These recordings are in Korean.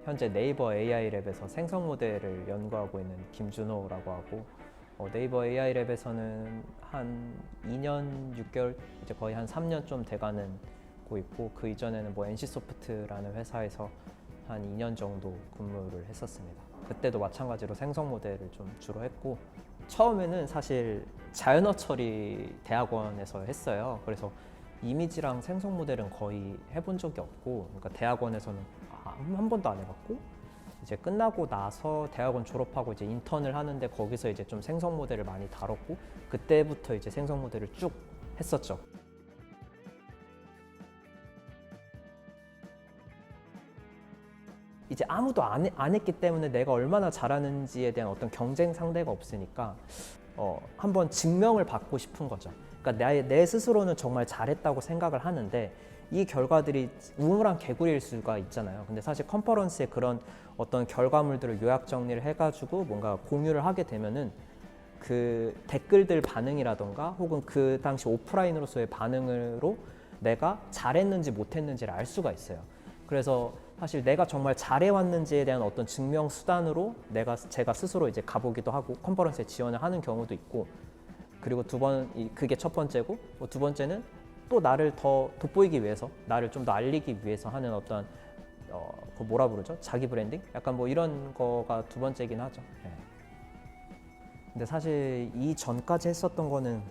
현재 네이버 AI 랩에서 생성 모델을 연구하고 있는 김준호라고 하고 네이버 AI 랩에서는 한 2년 6개월 이제 거의 한 3년 좀 돼가는 고 있고 그 이전에는 뭐 NC소프트라는 회사에서 한 2년 정도 근무를 했었습니다. 그때도 마찬가지로 생성 모델을 좀 주로 했고 처음에는 사실 자연어 처리 대학원에서 했어요. 그래서 이미지랑 생성 모델은 거의 해본 적이 없고 그러니까 대학원에서는 한 번도 안 해봤고 이제 끝나고 나서 대학원 졸업하고 이제 인턴을 하는데 거기서 이제 좀 생성 모델을 많이 다뤘고 그때부터 이제 생성 모델을 쭉 했었죠. 이제 아무도 안 했기 때문에 내가 얼마나 잘하는지에 대한 어떤 경쟁 상대가 없으니까 한번 증명을 받고 싶은 거죠. 그러니까 내 스스로는 정말 잘했다고 생각을 하는데 이 결과들이 우물한 개구리일 수가 있잖아요. 근데 사실 컨퍼런스에 그런 어떤 결과물들을 요약 정리를 해가지고 뭔가 공유를 하게 되면은 그 댓글들 반응이라던가 혹은 그 당시 오프라인으로서의 반응으로 내가 잘했는지 못했는지를 알 수가 있어요. 그래서 사실 내가 정말 잘해왔는지에 대한 어떤 증명 수단으로 제가 스스로 이제 가보기도 하고 컨퍼런스에 지원을 하는 경우도 있고 그리고 그게 첫 번째고 두 번째는 또 나를 더 돋보이기 위해서 나를 좀 더 알리기 위해서 하는 어떤 그 뭐라 부르죠? 자기 브랜딩? 약간 뭐 이런 거가 두 번째긴 하죠. 네. 근데 사실 이 전까지 했었던 거는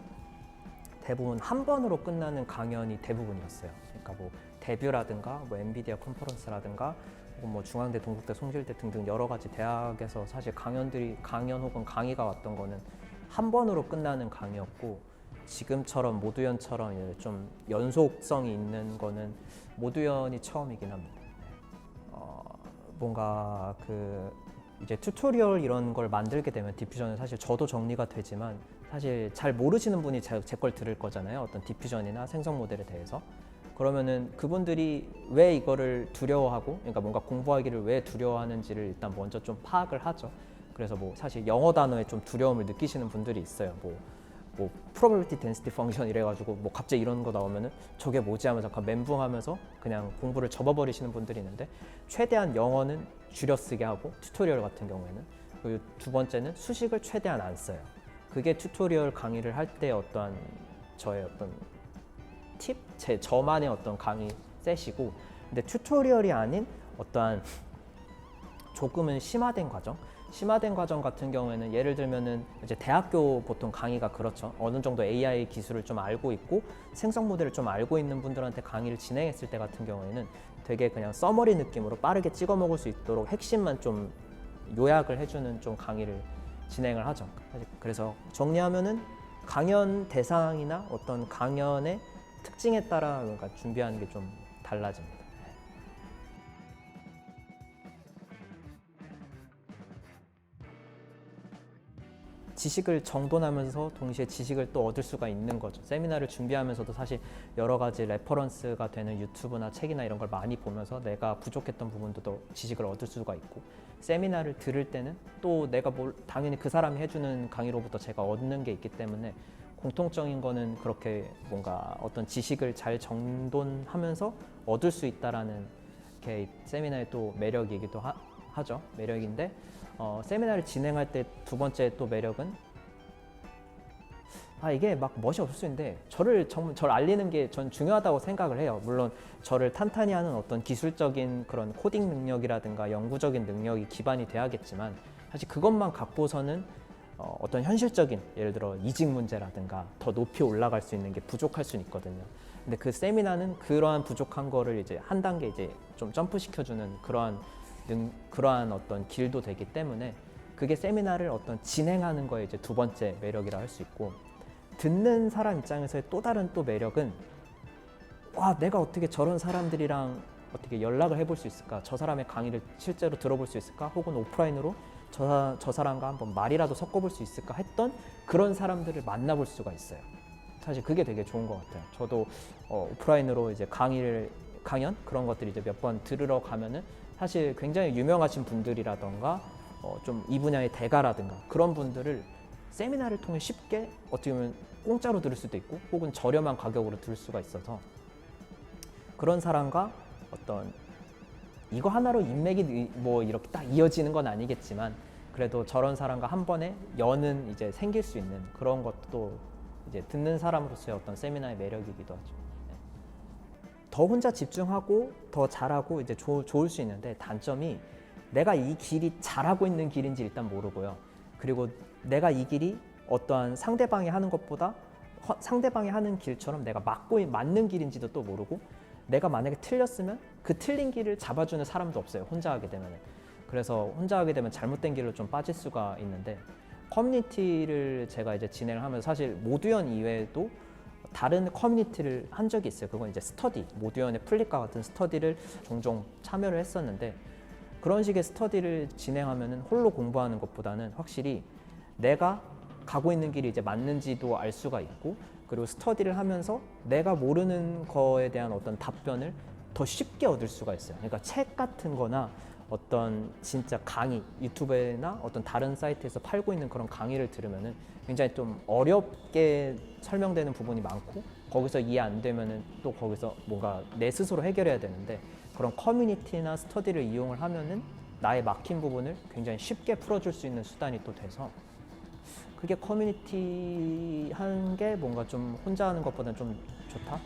대부분 한 번으로 끝나는 강연이 대부분이었어요. 그러니까 뭐 데뷔라든가 뭐 엔비디아 컨퍼런스라든가 혹은 뭐 중앙대, 동국대, 송실대 등등 여러 가지 대학에서 사실 강연 혹은 강의가 왔던 거는 한 번으로 끝나는 강의였고 지금처럼 모두연처럼 좀 연속성이 있는 거는 모두연이 처음이긴 합니다. 뭔가 그 이제 튜토리얼 이런 걸 만들게 되면 디퓨전은 사실 저도 정리가 되지만 사실 잘 모르시는 분이 제 걸 들을 거잖아요. 어떤 디퓨전이나 생성 모델에 대해서. 그러면은 그분들이 왜 이거를 두려워하고 그러니까 뭔가 공부하기를 왜 두려워하는지를 일단 먼저 좀 파악을 하죠. 그래서 뭐 사실 영어 단어에 좀 두려움을 느끼시는 분들이 있어요. 뭐 probability density function 이래가지고 뭐 갑자기 이런 거 나오면은 저게 뭐지 하면서 약간 멘붕하면서 그냥 공부를 접어버리시는 분들이 있는데 최대한 영어는 줄여 쓰게 하고 튜토리얼 같은 경우에는 그리고 두 번째는 수식을 최대한 안 써요. 그게 튜토리얼 강의를 할 때 어떠한 저의 어떤 팁? 저만의 어떤 강의 셋이고 근데 튜토리얼이 아닌 어떠한 조금은 심화된 과정 같은 경우에는 예를 들면은 이제 대학교 보통 강의가 그렇죠. 어느 정도 AI 기술을 좀 알고 있고 생성 모델을 좀 알고 있는 분들한테 강의를 진행했을 때 같은 경우에는 되게 그냥 서머리 느낌으로 빠르게 찍어 먹을 수 있도록 핵심만 좀 요약을 해주는 좀 강의를 진행을 하죠. 그래서 정리하면은 강연 대상이나 어떤 강연의 특징에 따라 그러니까 준비하는 게 좀 달라집니다. 지식을 정돈하면서 동시에 지식을 또 얻을 수가 있는 거죠. 세미나를 준비하면서도 사실 여러 가지 레퍼런스가 되는 유튜브나 책이나 이런 걸 많이 보면서 내가 부족했던 부분도 지식을 얻을 수가 있고 세미나를 들을 때는 또 내가 당연히 그 사람이 해주는 강의로부터 제가 얻는 게 있기 때문에 공통적인 거는 그렇게 뭔가 어떤 지식을 잘 정돈하면서 얻을 수 있다라는 게 세미나의 또 매력이기도 하죠. 매력인데 세미나를 진행할 때 두 번째 또 매력은 이게 막 멋이 없을 수 있는데 저를 알리는 게 전 중요하다고 생각을 해요. 물론 저를 탄탄히 하는 어떤 기술적인 그런 코딩 능력이라든가 영구적인 능력이 기반이 돼야겠지만 사실 그것만 갖고서는 어떤 현실적인 예를 들어 이직 문제라든가 더 높이 올라갈 수 있는 게 부족할 수는 있거든요. 근데 그 세미나는 그러한 부족한 거를 이제 한 단계 이제 좀 점프시켜주는 그러한 어떤 길도 되기 때문에 그게 세미나를 어떤 진행하는 거에 이제 두 번째 매력이라 할 수 있고 듣는 사람 입장에서의 또 다른 또 매력은 내가 어떻게 저런 사람들이랑 어떻게 연락을 해볼 수 있을까? 저 사람의 강의를 실제로 들어볼 수 있을까? 혹은 오프라인으로 저 사람과 한번 말이라도 섞어볼 수 있을까? 했던 그런 사람들을 만나볼 수가 있어요. 사실 그게 되게 좋은 것 같아요. 저도 오프라인으로 이제 강연 그런 것들 이제 몇 번 들으러 가면은 사실 굉장히 유명하신 분들이라던가 좀 이 분야의 대가라든가 그런 분들을 세미나를 통해 쉽게 어떻게 보면 공짜로 들을 수도 있고 혹은 저렴한 가격으로 들을 수가 있어서 그런 사람과 어떤 이거 하나로 인맥이 뭐 이렇게 딱 이어지는 건 아니겠지만 그래도 저런 사람과 한 번에 연은 이제 생길 수 있는 그런 것도 이제 듣는 사람으로서의 어떤 세미나의 매력이기도 하죠. 네. 더 혼자 집중하고 더 잘하고 이제 좋을 수 있는데 단점이 내가 이 길이 잘하고 있는 길인지 일단 모르고요. 그리고 내가 이 길이 어떠한 상대방이 하는 것보다 상대방이 하는 길처럼 내가 맞는 길인지도 또 모르고 내가 만약에 틀렸으면 그 틀린 길을 잡아주는 사람도 없어요. 혼자 하게 되면. 그래서 혼자 하게 되면 잘못된 길로 좀 빠질 수가 있는데 커뮤니티를 제가 이제 진행을 하면서 사실 모두연 이외에도 다른 커뮤니티를 한 적이 있어요. 그건 이제 스터디, 모두연의 플립과 같은 스터디를 종종 참여를 했었는데 그런 식의 스터디를 진행하면은 홀로 공부하는 것보다는 확실히 내가 가고 있는 길이 이제 맞는지도 알 수가 있고 그리고 스터디를 하면서 내가 모르는 거에 대한 어떤 답변을 더 쉽게 얻을 수가 있어요. 그러니까 책 같은 거나 어떤 진짜 강의, 유튜브나 어떤 다른 사이트에서 팔고 있는 그런 강의를 들으면은 굉장히 좀 어렵게 설명되는 부분이 많고 거기서 이해 안 되면은 또 거기서 뭔가 내 스스로 해결해야 되는데 그런 커뮤니티나 스터디를 이용을 하면은 나의 막힌 부분을 굉장히 쉽게 풀어줄 수 있는 수단이 또 돼서 그게 커뮤니티 하는 게 뭔가 좀 혼자 하는 것보다는 좀 좋다?